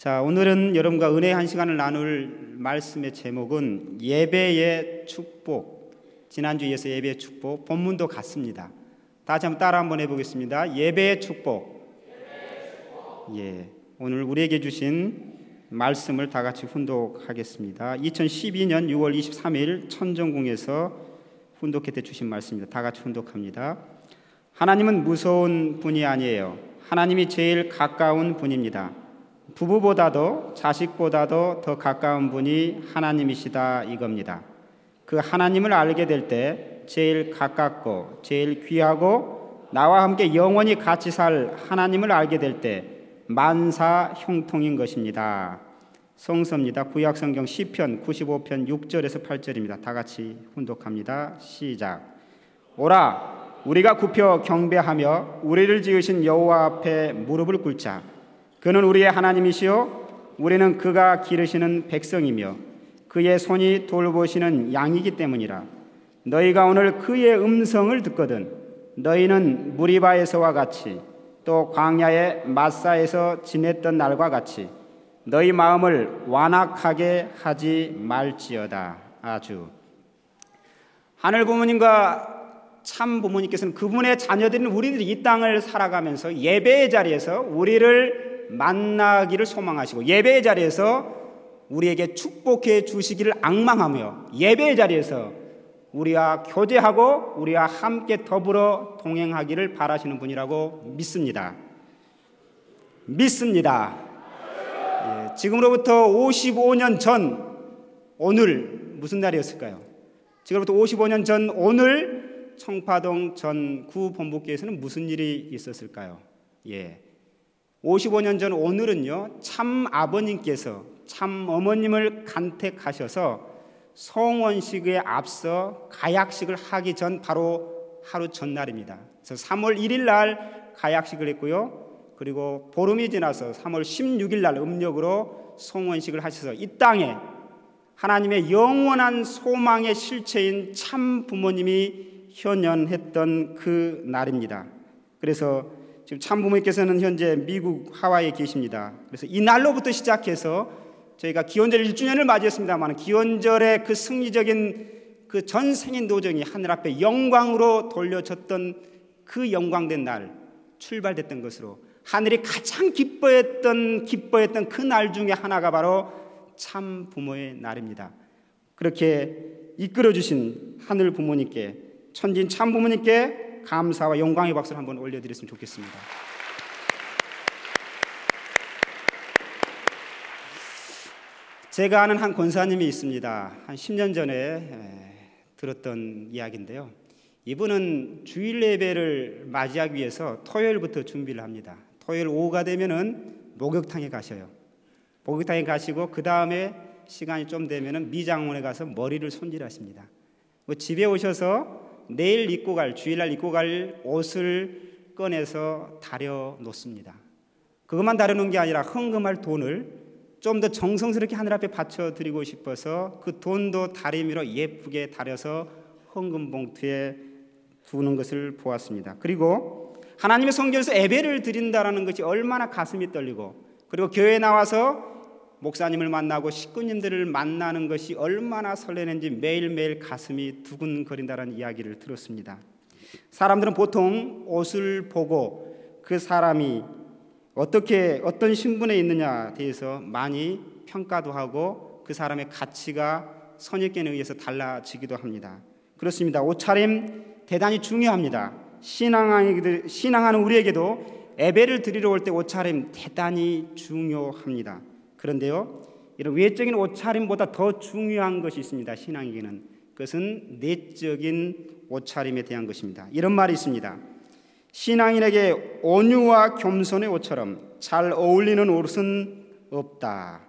자, 오늘은 여러분과 은혜의 한 시간을 나눌 말씀의 제목은 예배의 축복. 지난주 이어서 예배의 축복, 본문도 같습니다. 다시 한번 따라 한번 해보겠습니다. 예배의 축복. 예, 오늘 우리에게 주신 말씀을 다 같이 훈독하겠습니다. 2012년 6월 23일 천정궁에서 훈독회 때 주신 말씀입니다. 다 같이 훈독합니다. 하나님은 무서운 분이 아니에요. 하나님이 제일 가까운 분입니다. 부부보다도 자식보다도 더 가까운 분이 하나님이시다 이겁니다. 그 하나님을 알게 될 때 제일 가깝고 제일 귀하고 나와 함께 영원히 같이 살 하나님을 알게 될 때 만사 형통인 것입니다. 성서입니다. 구약성경 시편 95편 6절에서 8절입니다. 다 같이 훈독합니다. 시작. 오라 우리가 굽혀 경배하며 우리를 지으신 여호와 앞에 무릎을 꿇자. 그는 우리의 하나님이시요 우리는 그가 기르시는 백성이며 그의 손이 돌보시는 양이기 때문이라. 너희가 오늘 그의 음성을 듣거든 너희는 무리바에서와 같이 또 광야의 마사에서 지냈던 날과 같이 너희 마음을 완악하게 하지 말지어다. 아주 하늘 부모님과 참 부모님께서는 그분의 자녀들인 우리들이 이 땅을 살아가면서 예배의 자리에서 우리를 만나기를 소망하시고 예배의 자리에서 우리에게 축복해 주시기를 앙망하며 예배의 자리에서 우리와 교제하고 우리와 함께 더불어 동행하기를 바라시는 분이라고 믿습니다. 예, 지금으로부터 55년 전 오늘 무슨 날이었을까요? 지금부터 55년 전 오늘 청파동 전 구본부교에서는 무슨 일이 있었을까요? 예. 55년 전 오늘은요, 참 아버님께서 참 어머님을 간택하셔서 성원식에 앞서 가약식을 하기 전 바로 하루 전날입니다. 그래서 3월 1일 날 가약식을 했고요. 그리고 보름이 지나서 3월 16일 날 음력으로 성원식을 하셔서 이 땅에 하나님의 영원한 소망의 실체인 참 부모님이 현현했던 그 날입니다. 그래서 지금 참부모님께서는 현재 미국 하와이에 계십니다. 그래서 이 날로부터 시작해서 저희가 기원절 1주년을 맞이했습니다만 기원절의 그 승리적인 그 전 생인 도정이 하늘 앞에 영광으로 돌려졌던 그 영광된 날 출발됐던 것으로 하늘이 가장 기뻐했던 그 날 중에 하나가 바로 참 부모의 날입니다. 그렇게 이끌어주신 하늘 부모님께 천진 참 부모님께 감사와 영광의 박수를 한번 올려드렸으면 좋겠습니다. 제가 아는 한 권사님이 있습니다. 한 10년 전에 들었던 이야기인데요. 이분은 주일 예배를 맞이하기 위해서 토요일부터 준비를 합니다. 토요일 오후가 되면은 목욕탕에 가셔요. 목욕탕에 가시고 그 다음에 시간이 좀 되면은 미장원에 가서 머리를 손질하십니다. 집에 오셔서 내일 입고 갈, 주일날 입고 갈 옷을 꺼내서 다려 놓습니다. 그것만 다려 놓은 게 아니라 헌금할 돈을 좀 더 정성스럽게 하늘 앞에 바쳐 드리고 싶어서 그 돈도 다리미로 예쁘게 다려서 헌금 봉투에 두는 것을 보았습니다. 그리고 하나님의 성전에서 예배를 드린다는 것이 얼마나 가슴이 떨리고 그리고 교회에 나와서 목사님을 만나고 식구님들을 만나는 것이 얼마나 설레는지 매일매일 가슴이 두근거린다는 이야기를 들었습니다. 사람들은 보통 옷을 보고 그 사람이 어떤 신분에 있느냐에 대해서 많이 평가도 하고 그 사람의 가치가 선입견에 의해서 달라지기도 합니다. 그렇습니다. 옷차림 대단히 중요합니다. 신앙하는 우리에게도 예배를 드리러 올 때 옷차림 대단히 중요합니다. 그런데요, 이런 외적인 옷차림보다 더 중요한 것이 있습니다. 신앙에게는 그것은 내적인 옷차림에 대한 것입니다. 이런 말이 있습니다. 신앙인에게 온유와 겸손의 옷처럼 잘 어울리는 옷은 없다.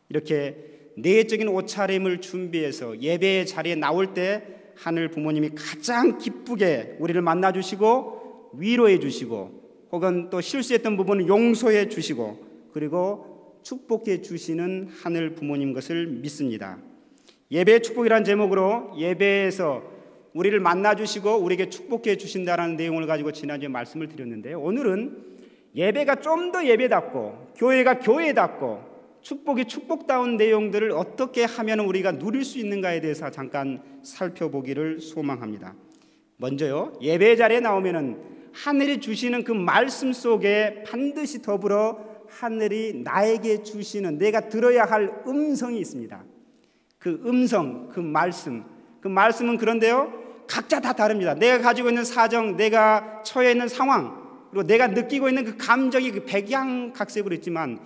이렇게 내적인 옷차림을 준비해서 예배의 자리에 나올 때 하늘 부모님이 가장 기쁘게 우리를 만나주시고 위로해 주시고 혹은 또 실수했던 부분을 용서해 주시고 그리고 축복해 주시는 하늘 부모님 것을 믿습니다. 예배의 축복이라는 제목으로 예배에서 우리를 만나주시고 우리에게 축복해 주신다는 내용을 가지고 지난주에 말씀을 드렸는데요. 오늘은 예배가 좀 더 예배답고 교회가 교회답고 축복이 축복다운 내용들을 어떻게 하면 우리가 누릴 수 있는가에 대해서 잠깐 살펴보기를 소망합니다. 먼저요, 예배 자리에 나오면은 하늘이 주시는 그 말씀 속에 반드시 더불어 하늘이 나에게 주시는, 내가 들어야 할 음성이 있습니다. 그 음성, 그 말씀은 그런데요, 각자 다 다릅니다. 내가 가지고 있는 사정, 내가 처해 있는 상황, 그리고 내가 느끼고 있는 그 감정이 그 백양각색으로 있지만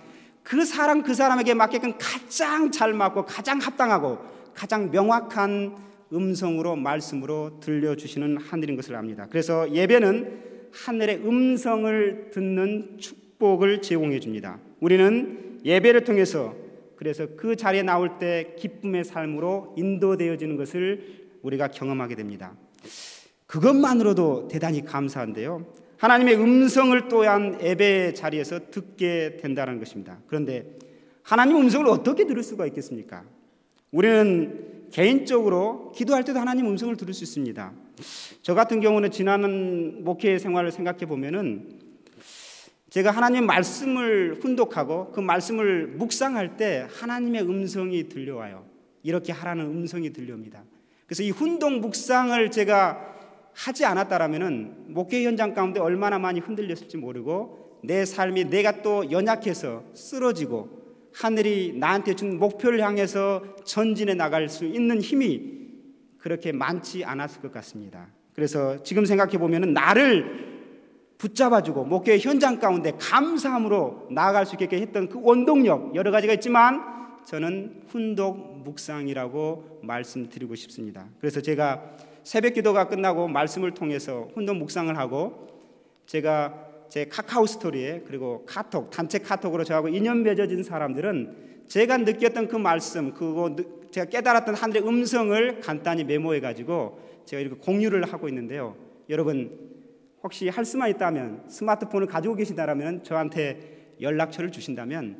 그 사람에게 맞게끔 가장 잘 맞고 가장 합당하고 가장 명확한 음성으로, 말씀으로 들려주시는 하늘인 것을 압니다. 그래서 예배는 하늘의 음성을 듣는 축복을 제공해 줍니다. 우리는 예배를 통해서, 그래서 그 자리에 나올 때 기쁨의 삶으로 인도되어지는 것을 우리가 경험하게 됩니다. 그것만으로도 대단히 감사한데요, 하나님의 음성을 또한 예배 자리에서 듣게 된다는 것입니다. 그런데 하나님의 음성을 어떻게 들을 수가 있겠습니까? 우리는 개인적으로 기도할 때도 하나님 음성을 들을 수 있습니다. 저 같은 경우는 지난 목회 생활을 생각해 보면은 제가 하나님의 말씀을 훈독하고 그 말씀을 묵상할 때 하나님의 음성이 들려와요. 이렇게 하라는 음성이 들려옵니다. 그래서 이 훈독 묵상을 제가 하지 않았다라면은 목회 현장 가운데 얼마나 많이 흔들렸을지 모르고 내 삶이, 내가 또 연약해서 쓰러지고 하늘이 나한테 준 목표를 향해서 전진해 나갈 수 있는 힘이 그렇게 많지 않았을 것 같습니다. 그래서 지금 생각해 보면은 나를 붙잡아주고 목회 현장 가운데 감사함으로 나아갈 수 있게 했던 그 원동력, 여러 가지가 있지만 저는 훈독 묵상이라고 말씀드리고 싶습니다. 그래서 제가 새벽 기도가 끝나고 말씀을 통해서 훈독 묵상을 하고 제가 제 카카오 스토리에, 그리고 카톡, 단체 카톡으로 저하고 인연 맺어진 사람들은 제가 느꼈던 그 말씀, 그거 제가 깨달았던 하늘의 음성을 간단히 메모해 가지고 제가 이렇게 공유를 하고 있는데요, 여러분 혹시 할 수만 있다면, 스마트폰을 가지고 계시다면 저한테 연락처를 주신다면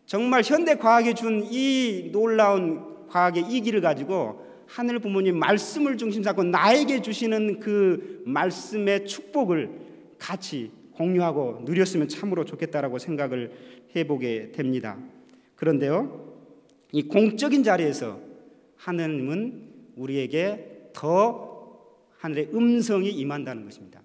정말 현대 과학이 준 이 놀라운 과학의 이기를 가지고 하늘 부모님 말씀을 중심 삼고 나에게 주시는 그 말씀의 축복을 같이 공유하고 누렸으면 참으로 좋겠다라고 생각을 해보게 됩니다. 그런데요, 이 공적인 자리에서 하나님은 우리에게 더 하늘의 음성이 임한다는 것입니다.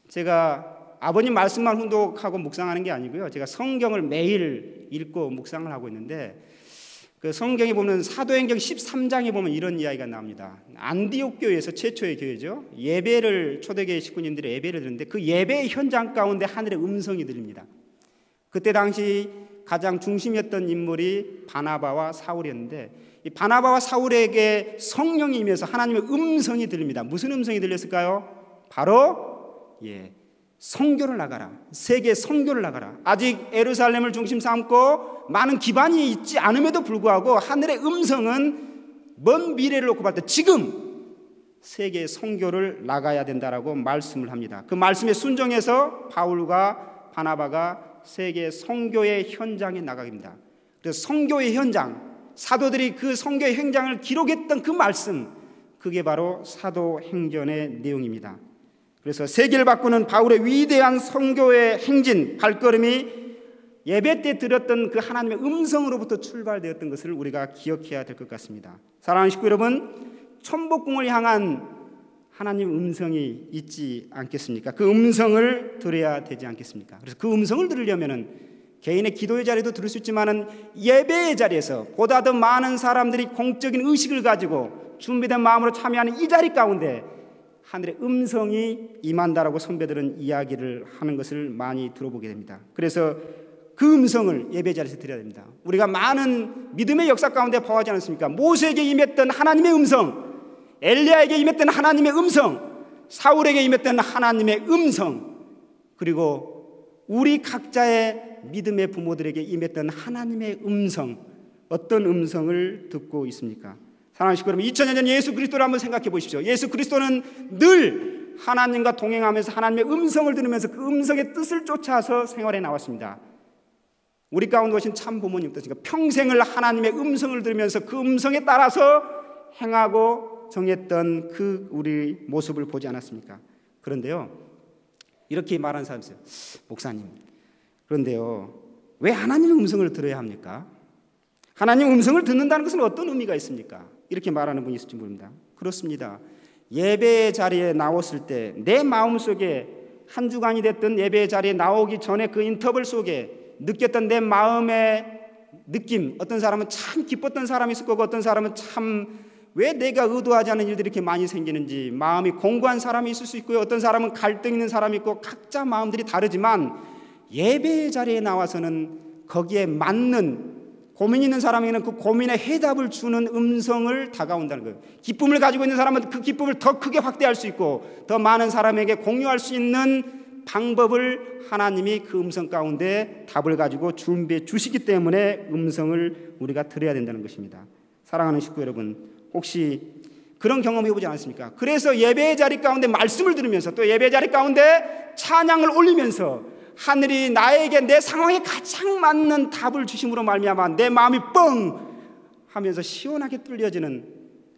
제가 아버님 말씀만 훈독하고 묵상하는 게 아니고요, 제가 성경을 매일 읽고 묵상을 하고 있는데 그 성경에 보면 사도행전 13장에 보면 이런 이야기가 나옵니다. 안디옥 교회에서 최초의 교회죠. 예배를, 초대교회 식구님들이 예배를 드는데 그 예배 현장 가운데 하늘의 음성이 들립니다. 그때 당시 가장 중심이었던 인물이 바나바와 사울이었는데 이 바나바와 사울에게 성령이 임해서 하나님의 음성이 들립니다. 무슨 음성이 들렸을까요? 바로 선교를 나가라, 세계 선교를 나가라. 아직 예루살렘을 중심 삼고 많은 기반이 있지 않음에도 불구하고 하늘의 음성은 먼 미래를 놓고 봤을 때 지금 세계 선교를 나가야 된다라고 말씀을 합니다. 그 말씀에 순종해서 바울과 바나바가 세계 선교의 현장에 나가게 됩니다. 그래서 선교의 현장, 사도들이 그 선교의 현장을 기록했던 그 말씀, 그게 바로 사도행전의 내용입니다. 그래서 세계를 바꾸는 바울의 위대한 선교의 행진, 발걸음이 예배 때 들었던 그 하나님의 음성으로부터 출발되었던 것을 우리가 기억해야 될 것 같습니다. 사랑하는 식구 여러분, 천복궁을 향한 하나님 음성이 있지 않겠습니까? 그 음성을 들어야 되지 않겠습니까? 그래서 그 음성을 들으려면은 개인의 기도의 자리도 들을 수 있지만은 예배의 자리에서 보다 더 많은 사람들이 공적인 의식을 가지고 준비된 마음으로 참여하는 이 자리 가운데 하늘의 음성이 임한다라고 선배들은 이야기를 하는 것을 많이 들어보게 됩니다. 그래서 그 음성을 예배 자리에서 드려야 됩니다. 우리가 많은 믿음의 역사 가운데 보아하지 않았습니까? 모세에게 임했던 하나님의 음성, 엘리야에게 임했던 하나님의 음성, 사울에게 임했던 하나님의 음성, 그리고 우리 각자의 믿음의 부모들에게 임했던 하나님의 음성, 어떤 음성을 듣고 있습니까? 사랑하는 식구 여러분, 2000년 전 예수 그리스도를 한번 생각해 보십시오. 예수 그리스도는 늘 하나님과 동행하면서 하나님의 음성을 들으면서 그 음성의 뜻을 쫓아서 생활해 나왔습니다. 우리 가운데 오신 참 부모님 뜻이니까 평생을 하나님의 음성을 들으면서 그 음성에 따라서 행하고 정했던 그 우리 모습을 보지 않았습니까? 그런데요, 이렇게 말하는 사람이 있어요. 목사님, 그런데요, 왜 하나님의 음성을 들어야 합니까? 하나님 음성을 듣는다는 것은 어떤 의미가 있습니까? 이렇게 말하는 분이 있을지 모릅니다. 그렇습니다. 예배 자리에 나왔을 때 내 마음속에 한 주간이 됐던 예배 자리에 나오기 전에 그 인터벌 속에 느꼈던 내 마음의 느낌, 어떤 사람은 참 기뻤던 사람이 있을 거고 어떤 사람은 참 왜 내가 의도하지 않은 일들이 이렇게 많이 생기는지 마음이 공고한 사람이 있을 수 있고요. 어떤 사람은 갈등 있는 사람이 있고 각자 마음들이 다르지만 예배 자리에 나와서는 거기에 맞는 고민 있는 사람에게는 그 고민에 해답을 주는 음성을 다가온다는 거예요. 기쁨을 가지고 있는 사람은 그 기쁨을 더 크게 확대할 수 있고 더 많은 사람에게 공유할 수 있는 방법을 하나님이 그 음성 가운데 답을 가지고 준비해 주시기 때문에 음성을 우리가 들어야 된다는 것입니다. 사랑하는 식구 여러분, 혹시 그런 경험 해보지 않았습니까? 그래서 예배 자리 가운데 말씀을 들으면서 또 예배 자리 가운데 찬양을 올리면서 하늘이 나에게 내 상황에 가장 맞는 답을 주심으로 말미암아 내 마음이 뻥 하면서 시원하게 뚫려지는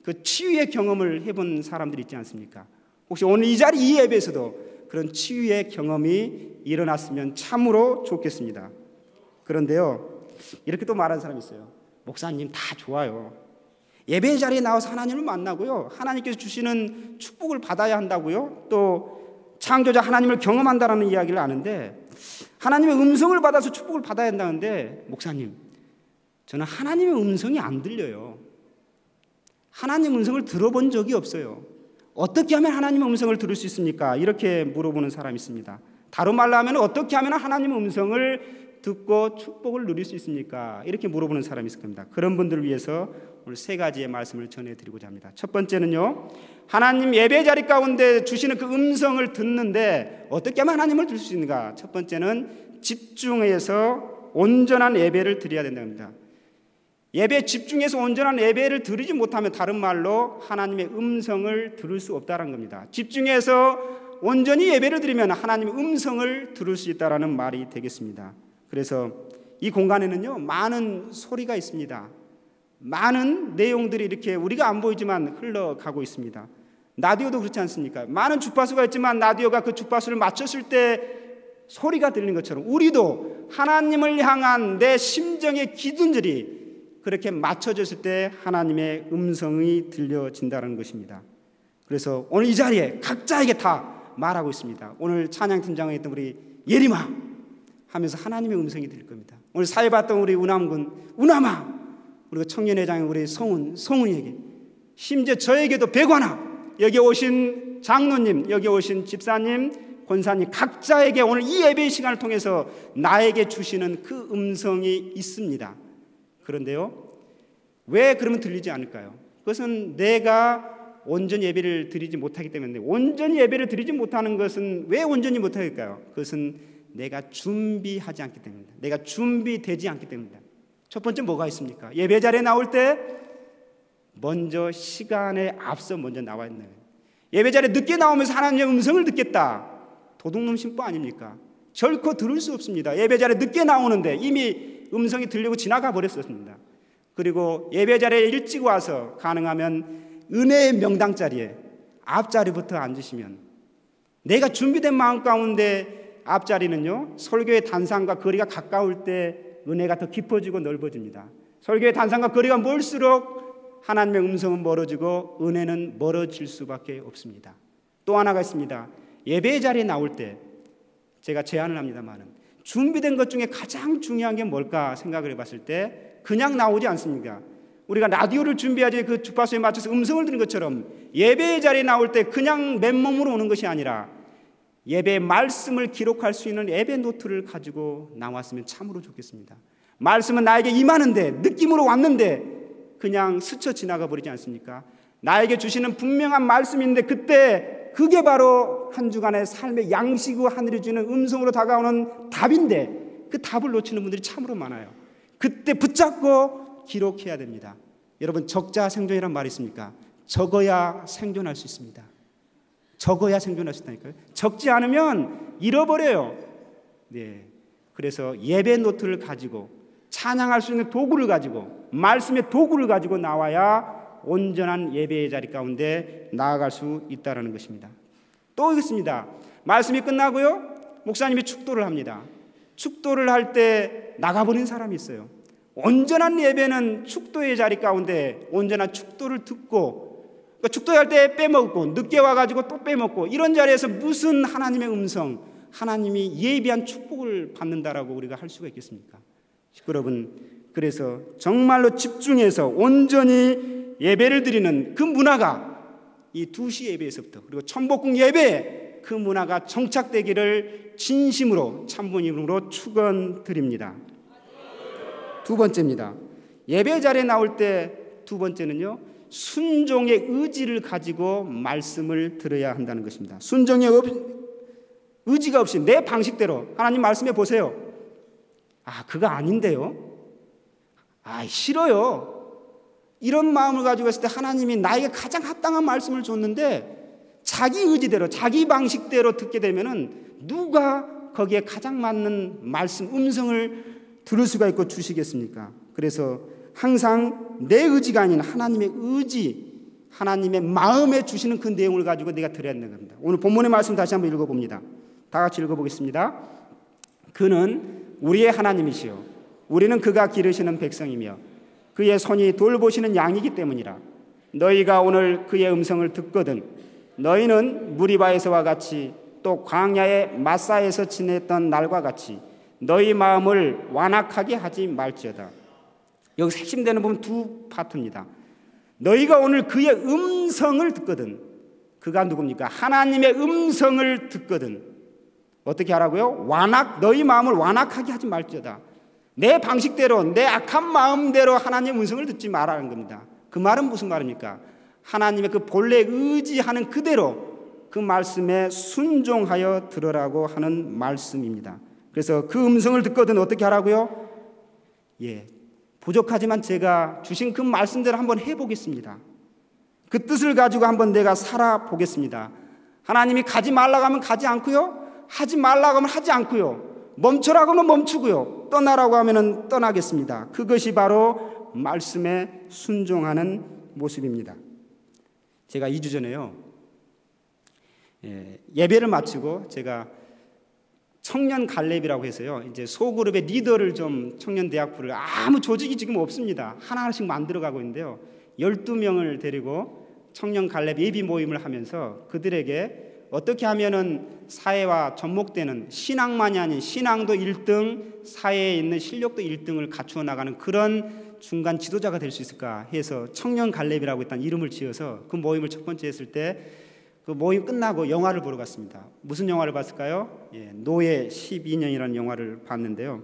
그 치유의 경험을 해본 사람들이 있지 않습니까? 혹시 오늘 이 자리 이 예배에서도 그런 치유의 경험이 일어났으면 참으로 좋겠습니다. 그런데요, 이렇게 또 말하는 사람이 있어요. 목사님 다 좋아요. 예배 자리에 나와서 하나님을 만나고요, 하나님께서 주시는 축복을 받아야 한다고요, 또 창조자 하나님을 경험한다는 이야기를 아는데 하나님의 음성을 받아서 축복을 받아야 한다는데 목사님, 저는 하나님의 음성이 안 들려요. 하나님의 음성을 들어본 적이 없어요. 어떻게 하면 하나님의 음성을 들을 수 있습니까? 이렇게 물어보는 사람이 있습니다. 다른 말로 하면 어떻게 하면 하나님의 음성을 듣고 축복을 누릴 수 있습니까? 이렇게 물어보는 사람이 있을 겁니다. 그런 분들을 위해서 오늘 세 가지의 말씀을 전해드리고자 합니다. 첫 번째는요, 하나님 예배 자리 가운데 주시는 그 음성을 듣는데 어떻게 하면 하나님을 들을 수 있는가? 첫 번째는 집중해서 온전한 예배를 드려야 된답니다. 예배에 집중해서 온전한 예배를 드리지 못하면 다른 말로 하나님의 음성을 들을 수 없다는 겁니다. 집중해서 온전히 예배를 드리면 하나님의 음성을 들을 수 있다는 말이 되겠습니다. 그래서 이 공간에는요, 많은 소리가 있습니다. 많은 내용들이 이렇게 우리가 안 보이지만 흘러가고 있습니다. 라디오도 그렇지 않습니까? 많은 주파수가 있지만 라디오가 그 주파수를 맞췄을 때 소리가 들리는 것처럼 우리도 하나님을 향한 내 심정의 기준들이 그렇게 맞춰졌을 때 하나님의 음성이 들려진다는 것입니다. 그래서 오늘 이 자리에 각자에게 다 말하고 있습니다. 오늘 찬양팀장에 있던 우리 예림아 하면서 하나님의 음성이 들릴 겁니다. 오늘 사회 봤던 우리 운암군 운암아, 그리고 청년회장의 우리 성훈이에게, 심지어 저에게도 백관아, 여기 오신 장로님, 여기 오신 집사님, 권사님, 각자에게 오늘 이 예배의 시간을 통해서 나에게 주시는 그 음성이 있습니다. 그런데요, 왜 그러면 들리지 않을까요? 그것은 내가 온전히 예배를 드리지 못하기 때문에. 온전히 예배를 드리지 못하는 것은 왜 온전히 못하겠까요? 그것은 내가 준비하지 않기 때문입니다. 내가 준비되지 않기 때문입니다. 첫 번째 뭐가 있습니까? 예배 자리에 나올 때 먼저 시간에 앞서 먼저 나와야 된다. 예배 자리에 늦게 나오면서 하나님의 음성을 듣겠다, 도둑놈 신부 아닙니까? 결코 들을 수 없습니다. 예배 자리에 늦게 나오는데 이미 음성이 들리고 지나가 버렸었습니다. 그리고 예배 자리에 일찍 와서 가능하면 은혜의 명당 자리에 앞자리부터 앉으시면, 내가 준비된 마음 가운데 앞자리는요, 설교의 단상과 거리가 가까울 때 은혜가 더 깊어지고 넓어집니다. 설교의 단상과 거리가 멀수록 하나님의 음성은 멀어지고 은혜는 멀어질 수밖에 없습니다. 또 하나가 있습니다. 예배 자리에 나올 때 제가 제안을 합니다만, 준비된 것 중에 가장 중요한 게 뭘까 생각을 해봤을 때 그냥 나오지 않습니까? 우리가 라디오를 준비하지 그 주파수에 맞춰서 음성을 듣는 것처럼 예배의 자리에 나올 때 그냥 맨몸으로 오는 것이 아니라 예배의 말씀을 기록할 수 있는 예배 노트를 가지고 나왔으면 참으로 좋겠습니다. 말씀은 나에게 임하는데, 느낌으로 왔는데 그냥 스쳐 지나가 버리지 않습니까? 나에게 주시는 분명한 말씀인데 그때 그게 바로 한 주간의 삶의 양식이고 하늘이 주는 음성으로 다가오는 답인데 그 답을 놓치는 분들이 참으로 많아요. 그때 붙잡고 기록해야 됩니다. 여러분, 적자 생존이란 말이 있습니까? 적어야 생존할 수 있습니다. 적어야 생존할 수 있다니까요. 적지 않으면 잃어버려요. 네. 그래서 예배 노트를 가지고 찬양할 수 있는 도구를 가지고 말씀의 도구를 가지고 나와야 온전한 예배의 자리 가운데 나아갈 수 있다는 것입니다. 또 있습니다. 말씀이 끝나고요, 목사님이 축도를 합니다. 축도를 할 때 나가버린 사람이 있어요. 온전한 예배는 축도의 자리 가운데 온전한 축도를 듣고, 그러니까 축도할 때 빼먹고 늦게 와가지고 또 빼먹고, 이런 자리에서 무슨 하나님의 음성, 하나님이 예비한 축복을 받는다라고 우리가 할 수가 있겠습니까? 여러분, 그래서 정말로 집중해서 온전히 예배를 드리는 그 문화가 이 2시 예배에서부터, 그리고 천복궁 예배 그 문화가 정착되기를 진심으로 참부님으로 축원드립니다. 두 번째입니다. 예배 자리에 나올 때 두 번째는요, 순종의 의지를 가지고 말씀을 들어야 한다는 것입니다. 순종의 의지가 없이 내 방식대로 하나님 말씀해 보세요. 그거 아닌데요. 싫어요. 이런 마음을 가지고 있을 때 하나님이 나에게 가장 합당한 말씀을 줬는데 자기 의지대로 자기 방식대로 듣게 되면은 누가 거기에 가장 맞는 말씀, 음성을 들을 수가 있고 주시겠습니까? 그래서 항상 내 의지가 아닌 하나님의 의지, 하나님의 마음에 주시는 그 내용을 가지고 내가 들어야 하는 겁니다. 오늘 본문의 말씀 다시 한번 읽어봅니다. 다 같이 읽어보겠습니다. 그는 우리의 하나님이시요 우리는 그가 기르시는 백성이며 그의 손이 돌보시는 양이기 때문이라. 너희가 오늘 그의 음성을 듣거든 너희는 무리바에서와 같이 또 광야의 마사에서 지냈던 날과 같이 너희 마음을 완악하게 하지 말지어다. 여기서 핵심되는 부분 두 파트입니다. 너희가 오늘 그의 음성을 듣거든. 그가 누굽니까? 하나님의 음성을 듣거든 어떻게 하라고요? 너희 마음을 완악하게 하지 말지어다. 내 방식대로 내 악한 마음대로 하나님의 음성을 듣지 말라는 겁니다. 그 말은 무슨 말입니까? 하나님의 그 본래 의지하는 그대로 그 말씀에 순종하여 들으라고 하는 말씀입니다. 그래서 그 음성을 듣거든 어떻게 하라고요? 부족하지만 제가 주신 그 말씀대로 한번 해보겠습니다. 그 뜻을 가지고 한번 내가 살아보겠습니다. 하나님이 가지 말라고 하면 가지 않고요, 하지 말라고 하면 하지 않고요, 멈추라고 하면 멈추고요, 떠나라고 하면 떠나겠습니다. 그것이 바로 말씀에 순종하는 모습입니다. 제가 2주 전에요, 예배를 마치고 제가 청년 갈렙이라고 해서요, 이제 소그룹의 리더를 좀 청년대학부를, 아무 조직이 지금 없습니다. 하나하나씩 만들어가고 있는데요, 12명을 데리고 청년 갈렙 예비 모임을 하면서 그들에게 어떻게 하면은 사회와 접목되는, 신앙만이 아닌 신앙도 1등, 사회에 있는 실력도 1등을 갖추어 나가는 그런 중간 지도자가 될 수 있을까 해서 청년 갈렙이라고 일단 이름을 지어서 그 모임을 첫 번째 했을 때 그 모임 끝나고 영화를 보러 갔습니다. 무슨 영화를 봤을까요? 노예 12년이라는 영화를 봤는데요,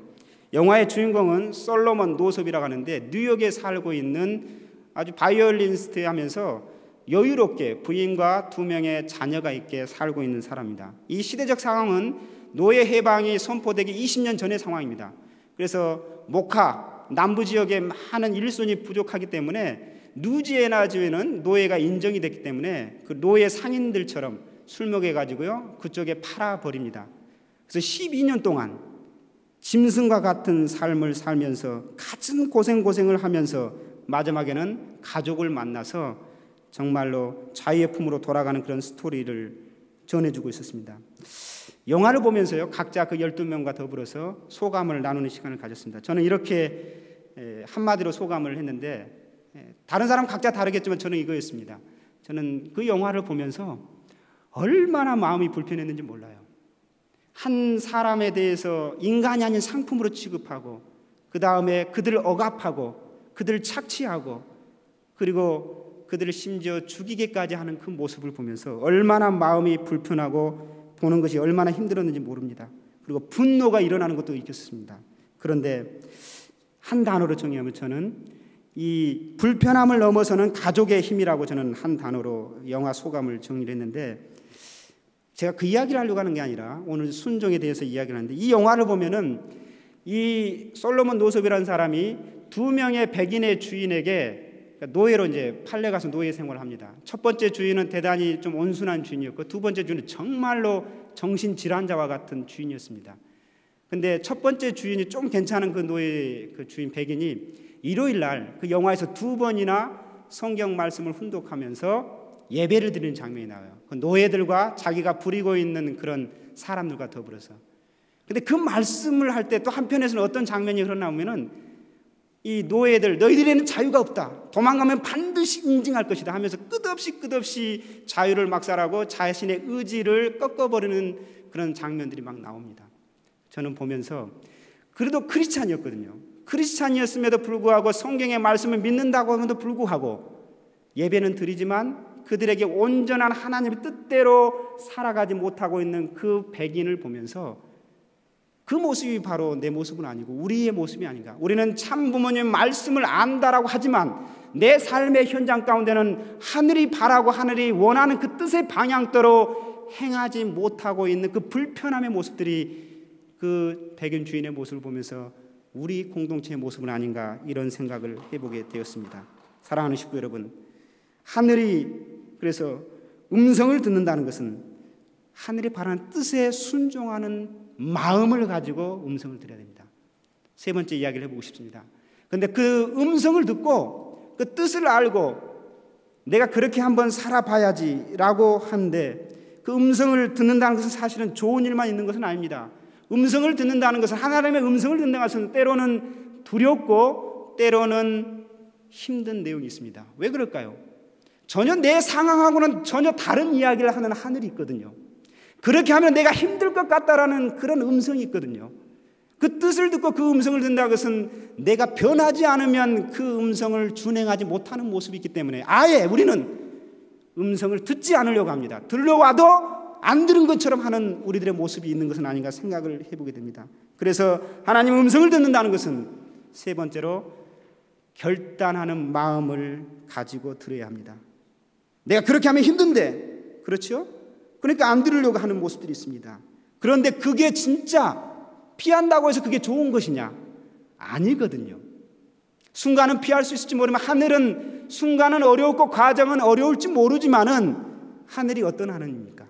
영화의 주인공은 솔로몬 노섭이라고 하는데 뉴욕에 살고 있는 아주 바이올리니스트 하면서 여유롭게 부인과 2명의 자녀가 있게 살고 있는 사람입니다. 이 시대적 상황은 노예 해방이 선포되기 20년 전의 상황입니다. 그래서 모카 남부 지역에 많은 일손이 부족하기 때문에 루지애나주에는 노예가 인정이 됐기 때문에 그 노예 상인들처럼 술 먹여가지고요 그쪽에 팔아버립니다. 그래서 12년 동안 짐승과 같은 삶을 살면서 같은 고생을 하면서 마지막에는 가족을 만나서 정말로 자유의 품으로 돌아가는 그런 스토리를 전해주고 있었습니다. 영화를 보면서요 각자 그 12명과 더불어서 소감을 나누는 시간을 가졌습니다. 저는 이렇게 한마디로 소감을 했는데, 다른 사람 각자 다르겠지만 저는 이거였습니다. 저는 그 영화를 보면서 얼마나 마음이 불편했는지 몰라요. 한 사람에 대해서 인간이 아닌 상품으로 취급하고, 그 다음에 그들을 억압하고 그들을 착취하고, 그리고 그들을 심지어 죽이게까지 하는 그 모습을 보면서 얼마나 마음이 불편하고 보는 것이 얼마나 힘들었는지 모릅니다. 그리고 분노가 일어나는 것도 있겠습니다. 그런데 한 단어로 정의하면 저는 이 불편함을 넘어서는 가족의 힘이라고 저는 한 단어로 영화 소감을 정리를 했는데, 제가 그 이야기를 하려고 하는 게 아니라 오늘 순종에 대해서 이야기를 하는데, 이 영화를 보면은 이 솔로몬 노섭이라는 사람이 2명의 백인의 주인에게 노예로 이제 팔려가서 노예 생활을 합니다. 첫 번째 주인은 대단히 좀 온순한 주인이었고, 두 번째 주인은 정말로 정신질환자와 같은 주인이었습니다. 근데 첫 번째 주인이 좀 괜찮은 그 노예 그 주인 백인이 일요일 날 그 영화에서 2번이나 성경 말씀을 훈독하면서 예배를 드리는 장면이 나와요. 그 노예들과 자기가 부리고 있는 그런 사람들과 더불어서. 근데 그 말씀을 할 때 또 한편에서는 어떤 장면이 흘러나오면은 이 노예들, 너희들에는 자유가 없다, 도망가면 반드시 응징할 것이다 하면서 끝없이 자유를 막살하고 자신의 의지를 꺾어버리는 그런 장면들이 막 나옵니다. 저는 보면서 그래도 크리스찬이었거든요. 크리스찬이었음에도 불구하고 성경의 말씀을 믿는다고 함에도 불구하고 예배는 드리지만 그들에게 온전한 하나님의 뜻대로 살아가지 못하고 있는 그 백인을 보면서 그 모습이 바로 내 모습은 아니고 우리의 모습이 아닌가. 우리는 참 부모님 말씀을 안다라고 하지만 내 삶의 현장 가운데는 하늘이 바라고 하늘이 원하는 그 뜻의 방향대로 행하지 못하고 있는 그 불편함의 모습들이 그 백인 주인의 모습을 보면서 우리 공동체의 모습은 아닌가, 이런 생각을 해보게 되었습니다. 사랑하는 식구 여러분, 하늘이 그래서 음성을 듣는다는 것은 하늘이 바라는 뜻에 순종하는 마음을 가지고 음성을 들어야 됩니다. 세 번째 이야기를 해보고 싶습니다. 그런데 그 음성을 듣고 그 뜻을 알고 내가 그렇게 한번 살아봐야지라고 하는데, 그 음성을 듣는다는 것은 사실은 좋은 일만 있는 것은 아닙니다. 음성을 듣는다는 것은, 하나님의 음성을 듣는다는 것은 때로는 두렵고 때로는 힘든 내용이 있습니다. 왜 그럴까요? 전혀 내 상황하고는 전혀 다른 이야기를 하는 하늘이 있거든요. 그렇게 하면 내가 힘들 것 같다라는 그런 음성이 있거든요. 그 뜻을 듣고 그 음성을 듣는다는 것은 내가 변하지 않으면 그 음성을 준행하지 못하는 모습이 있기 때문에 아예 우리는 음성을 듣지 않으려고 합니다. 들려와도 안 들은 것처럼 하는 우리들의 모습이 있는 것은 아닌가 생각을 해보게 됩니다. 그래서 하나님 음성을 듣는다는 것은 세 번째로 결단하는 마음을 가지고 들어야 합니다. 내가 그렇게 하면 힘든데, 그렇죠? 그러니까 안 들으려고 하는 모습들이 있습니다. 그런데 그게 진짜 피한다고 해서 그게 좋은 것이냐? 아니거든요. 순간은 피할 수 있을지 모르지만 하늘은 순간은 어려웠고 과정은 어려울지 모르지만은 하늘이 어떤 하나님입니까?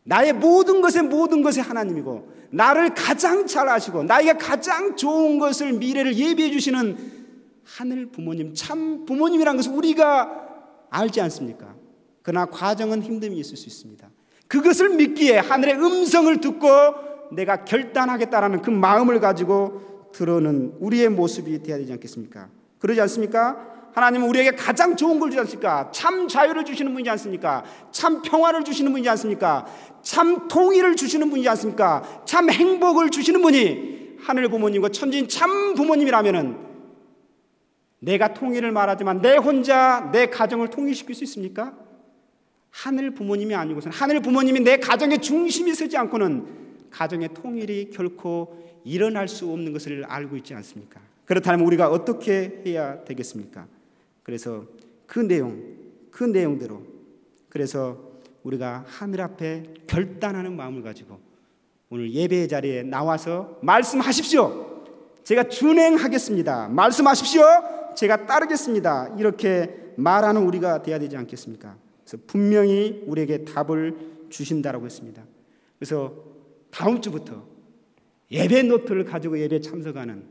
나의 모든 것의 하나님이고 나를 가장 잘 아시고 나에게 가장 좋은 것을, 미래를 예비해 주시는 하늘 부모님, 참 부모님이라는 것을 우리가 알지 않습니까? 그러나 과정은 힘듦이 있을 수 있습니다. 그것을 믿기에 하늘의 음성을 듣고 내가 결단하겠다라는 그 마음을 가지고 들어오는 우리의 모습이 되어야 되지 않겠습니까? 그러지 않습니까? 하나님은 우리에게 가장 좋은 걸 주지 않습니까? 참 자유를 주시는 분이지 않습니까? 참 평화를 주시는 분이지 않습니까? 참 통일을 주시는 분이지 않습니까? 참 행복을 주시는 분이 하늘 부모님과 천지인 참 부모님이라면은 내가 통일을 말하지만 내 혼자 내 가정을 통일시킬 수 있습니까? 하늘 부모님이 아니고서는, 하늘 부모님이 내 가정의 중심이 서지 않고는 가정의 통일이 결코 일어날 수 없는 것을 알고 있지 않습니까? 그렇다면 우리가 어떻게 해야 되겠습니까? 그래서 그 내용대로 그래서 우리가 하늘 앞에 결단하는 마음을 가지고 오늘 예배의 자리에 나와서 말씀하십시오. 제가 준행하겠습니다. 말씀하십시오. 제가 따르겠습니다. 이렇게 말하는 우리가 되어야 되지 않겠습니까? 그래서 분명히 우리에게 답을 주신다라고 했습니다. 그래서 다음 주부터 예배 노트를 가지고 예배에 참석하는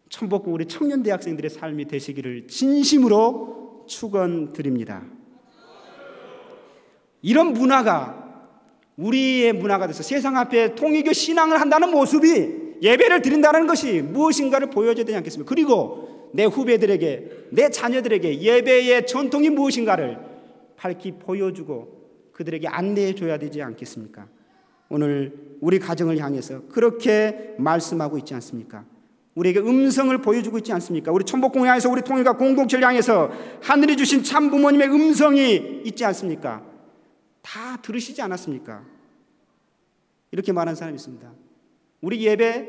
천복궁 우리 청년 대학생들의 삶이 되시기를 진심으로 축원드립니다. 이런 문화가 우리의 문화가 돼서 세상 앞에 통일교 신앙을 한다는 모습이, 예배를 드린다는 것이 무엇인가를 보여줘야 되지 않겠습니까? 그리고 내 후배들에게, 내 자녀들에게 예배의 전통이 무엇인가를 밝히 보여주고 그들에게 안내해 줘야 되지 않겠습니까? 오늘 우리 가정을 향해서 그렇게 말씀하고 있지 않습니까? 우리에게 음성을 보여주고 있지 않습니까? 우리 천복궁을 향해서, 우리 통일과 공동체를 향해서 하늘이 주신 참 부모님의 음성이 있지 않습니까? 다 들으시지 않았습니까? 이렇게 말한 사람이 있습니다. 우리 예배,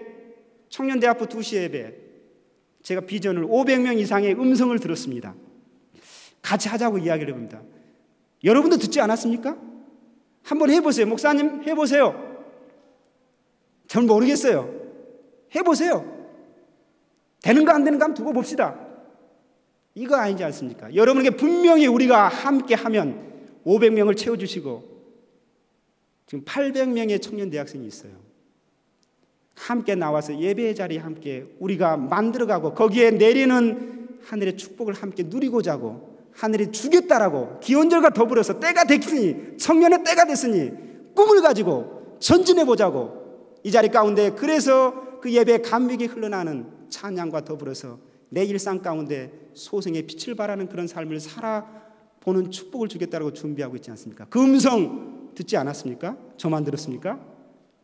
청년대학부 2시 예배, 제가 비전을 500명 이상의 음성을 들었습니다. 같이 하자고 이야기를 해봅니다. 여러분도 듣지 않았습니까? 한번 해보세요. 목사님 해보세요. 저는 모르겠어요. 해보세요. 되는가 안 되는가 한번 두고 봅시다. 이거 아니지 않습니까? 여러분에게 분명히 우리가 함께 하면 500명을 채워주시고 지금 800명의 청년 대학생이 있어요. 함께 나와서 예배의 자리에 함께 우리가 만들어가고 거기에 내리는 하늘의 축복을 함께 누리고자 하고, 하늘이 주겠다라고 기원절과 더불어서 때가 됐으니, 청년의 때가 됐으니 꿈을 가지고 전진해보자고 이 자리 가운데, 그래서 그 예배의 감격이 흘러나는 찬양과 더불어서 내 일상 가운데 소생의 빛을 발하는 그런 삶을 살아보는 축복을 주겠다고 준비하고 있지 않습니까? 그 음성 듣지 않았습니까? 저만 들었습니까?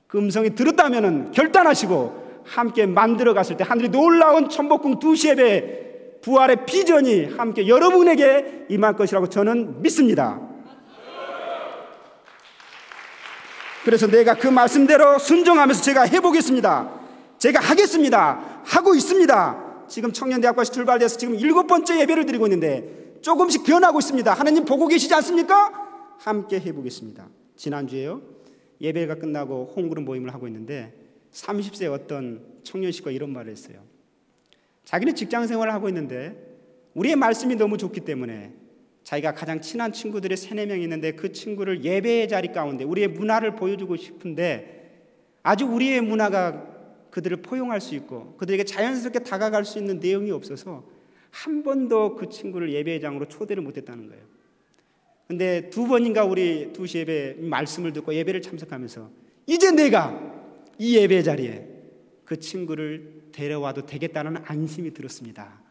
그 음성이 들었다면 결단하시고 함께 만들어 갔을 때 하늘이 놀라운 천복궁 2시 예배 부활의 비전이 함께 여러분에게 임할 것이라고 저는 믿습니다. 그래서 내가 그 말씀대로 순종하면서 제가 해보겠습니다. 제가 하겠습니다. 하고 있습니다. 지금 청년대학과에서 출발돼서 지금 7번째 예배를 드리고 있는데 조금씩 변하고 있습니다. 하나님 보고 계시지 않습니까? 함께 해보겠습니다. 지난주에요, 예배가 끝나고 홈그룹 모임을 하고 있는데 30세 어떤 청년식구가 이런 말을 했어요. 자기는 직장생활을 하고 있는데 우리의 말씀이 너무 좋기 때문에 자기가 가장 친한 친구들이 3-4명 있는데 그 친구를 예배의 자리 가운데 우리의 문화를 보여주고 싶은데 아주 우리의 문화가 그들을 포용할 수 있고 그들에게 자연스럽게 다가갈 수 있는 내용이 없어서 한 번도 그 친구를 예배장으로 초대를 못했다는 거예요. 근데 2번인가 우리 2시 예배 말씀을 듣고 예배를 참석하면서 이제 내가 이 예배 자리에 그 친구를 데려와도 되겠다는 안심이 들었습니다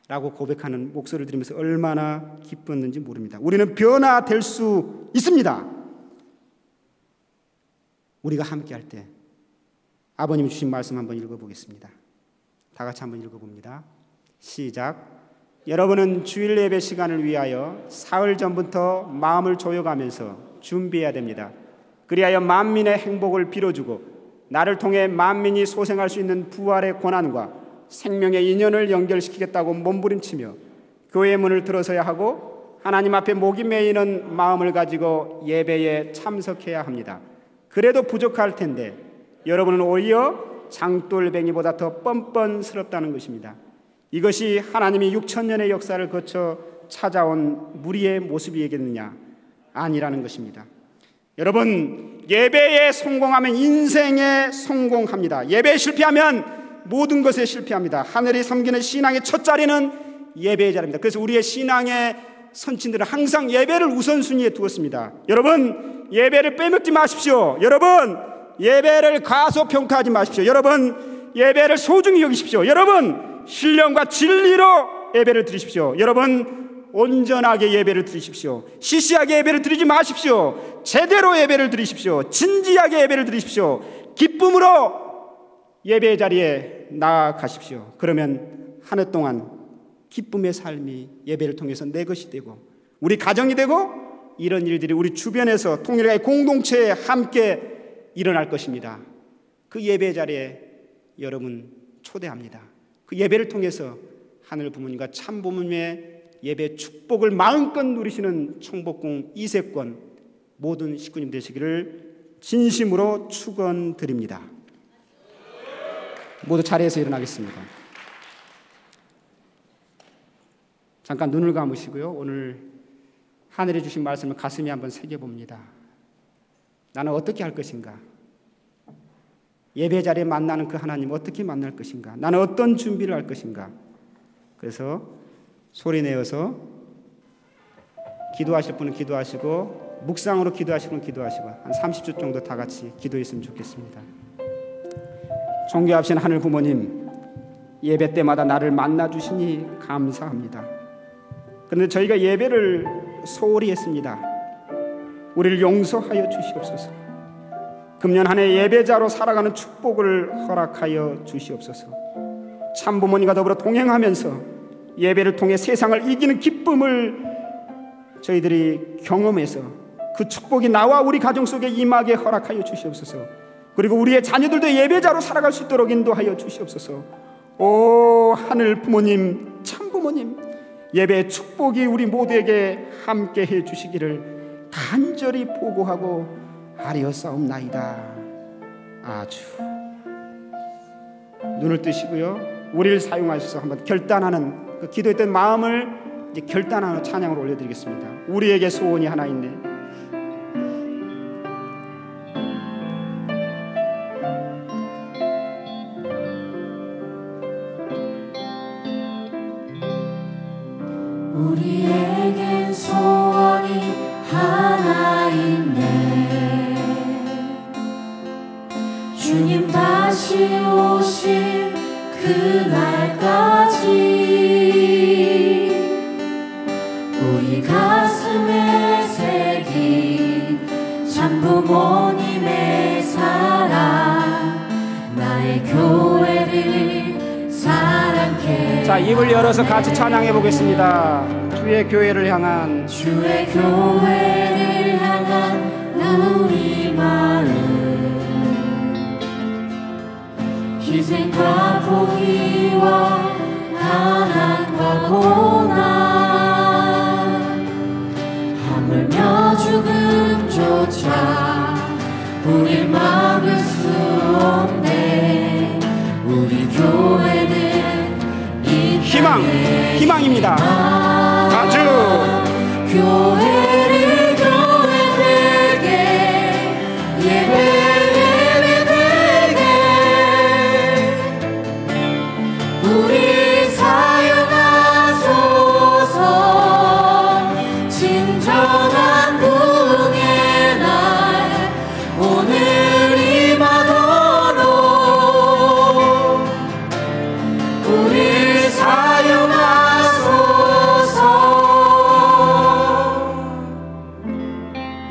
라고 고백하는 목소리를 들으면서 얼마나 기뻤는지 모릅니다. 우리는 변화될 수 있습니다. 우리가 함께 할 때 아버님이 주신 말씀 한번 읽어보겠습니다. 다 같이 한번 읽어봅니다. 시작. 여러분은 주일 예배 시간을 위하여 사흘 전부터 마음을 조여가면서 준비해야 됩니다. 그리하여 만민의 행복을 빌어주고 나를 통해 만민이 소생할 수 있는 부활의 권한과 생명의 인연을 연결시키겠다고 몸부림치며 교회의 문을 들어서야 하고 하나님 앞에 목이 메이는 마음을 가지고 예배에 참석해야 합니다. 그래도 부족할 텐데 여러분은 오히려 장돌뱅이보다 더 뻔뻔스럽다는 것입니다. 이것이 하나님이 6,000년의 역사를 거쳐 찾아온 무리의 모습이겠느냐? 아니라는 것입니다. 여러분, 예배에 성공하면 인생에 성공합니다. 예배에 실패하면 모든 것에 실패합니다. 하늘이 섬기는 신앙의 첫 자리는 예배의 자리입니다. 그래서 우리의 신앙의 선친들은 항상 예배를 우선순위에 두었습니다. 여러분, 예배를 빼먹지 마십시오. 여러분, 예배를 과소평가하지 마십시오. 여러분, 예배를 소중히 여기십시오. 여러분, 신령과 진리로 예배를 드리십시오. 여러분, 온전하게 예배를 드리십시오. 시시하게 예배를 드리지 마십시오. 제대로 예배를 드리십시오. 진지하게 예배를 드리십시오. 기쁨으로 예배의 자리에 나아가십시오. 그러면 한 해 동안 기쁨의 삶이 예배를 통해서 내 것이 되고 우리 가정이 되고 이런 일들이 우리 주변에서 통일의 공동체에 함께 일어날 것입니다. 그 예배의 자리에 여러분 초대합니다. 그 예배를 통해서 하늘 부모님과 참 부모님의 예배 축복을 마음껏 누리시는 청복궁 이세권 모든 식구님 되시기를 진심으로 축원드립니다. 모두 자리에서 일어나겠습니다. 잠깐 눈을 감으시고요. 오늘 하늘에 주신 말씀을 가슴에 한번 새겨봅니다. 나는 어떻게 할 것인가? 예배 자리에 만나는 그 하나님 어떻게 만날 것인가? 나는 어떤 준비를 할 것인가? 그래서 소리 내어서 기도하실 분은 기도하시고 묵상으로 기도하실 분은 기도하시고 한 30초 정도 다 같이 기도했으면 좋겠습니다. 존귀하신 하늘 부모님, 예배 때마다 나를 만나주시니 감사합니다. 그런데 저희가 예배를 소홀히 했습니다. 우리를 용서하여 주시옵소서. 금년 한 해 예배자로 살아가는 축복을 허락하여 주시옵소서. 참 부모님과 더불어 동행하면서 예배를 통해 세상을 이기는 기쁨을 저희들이 경험해서 그 축복이 나와 우리 가정 속에 임하게 허락하여 주시옵소서. 그리고 우리의 자녀들도 예배자로 살아갈 수 있도록 인도하여 주시옵소서. 오 하늘 부모님, 참 부모님, 예배의 축복이 우리 모두에게 함께 해 주시기를 간절히 보고하고 아뢰었사옵나이다. 아주 눈을 뜨시고요, 우리를 사용하셔서 한번 결단하는 그 기도했던 마음을 이제 결단하는 찬양으로 올려드리겠습니다. 우리에게 소원이 하나 있네. 우리에겐 소원이 하나 있네. 주님 다시 오실 그날까지 우리 가슴에 새긴 참부모님의 사랑, 나의 교회를 사랑케. 자, 입을 열어서 같이 찬양해 보겠습니다. 주의 교회를 향한, 주의 교회를 향한 우리 마음, 희생과 포기와 가난과 고난, 하물며 죽음조차 우릴 막을 수 없네. 우리 교회는 이 희망입니다. 아주 교회를 교회되게, 예배되게 우리 사용하소서. 진정한 부흥의 날 오늘 임하도록 우리 사용하소서.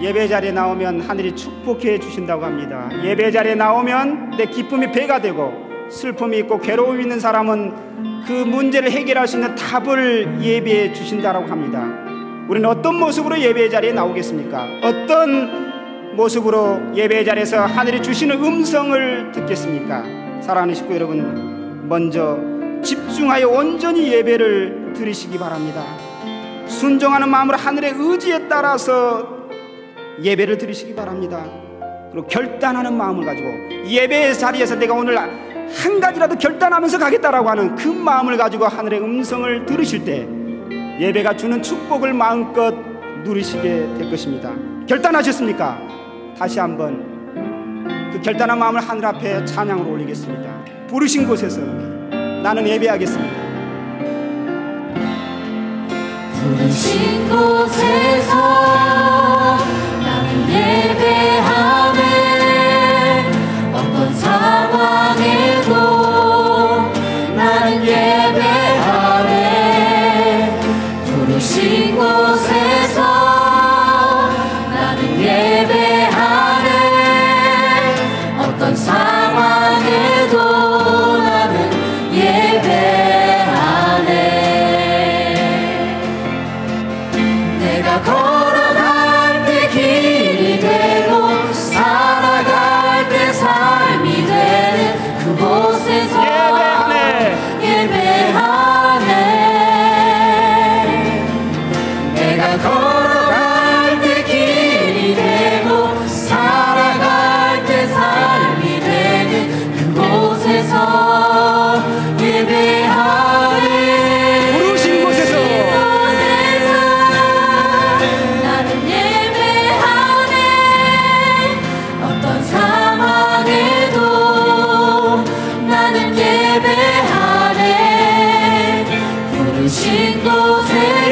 예배 자리에 나오면 하늘이 축복해 주신다고 합니다. 예배 자리에 나오면 내 기쁨이 배가 되고, 슬픔이 있고 괴로움이 있는 사람은 그 문제를 해결할 수 있는 답을 예배해 주신다고 합니다. 우리는 어떤 모습으로 예배 자리에 나오겠습니까? 어떤 모습으로 예배 자리에서 하늘이 주시는 음성을 듣겠습니까? 사랑하는 식구 여러분, 먼저 집중하여 온전히 예배를 드리시기 바랍니다. 순종하는 마음으로 하늘의 의지에 따라서 예배를 드리시기 바랍니다. 그리고 결단하는 마음을 가지고 예배의 자리에서 내가 오늘 한 가지라도 결단하면서 가겠다라고 하는 그 마음을 가지고 하늘의 음성을 들으실 때 예배가 주는 축복을 마음껏 누리시게 될 것입니다. 결단하셨습니까? 다시 한번 그 결단한 마음을 하늘 앞에 찬양으로 올리겠습니다. 부르신 곳에서 나는 예배하겠습니다. 부르신 곳에서 나는 예배하네. 어떤 상황에도 나는 예배하네. 부르신 곳에서 나는 예배하네. 어떤 상황에도 나는 예배하네. 내가 걸어갈 때 길이 되고 살아갈 때 삶이 되는 그곳에서 예배하네. 내가 걸어갈 때 길이 되고 살아갈 때 삶이 되는 그곳에서 예배하네. 부르신 곳에서 나는 예배하네. 어떤 상황에도 나는 예배하네. 부르신 곳에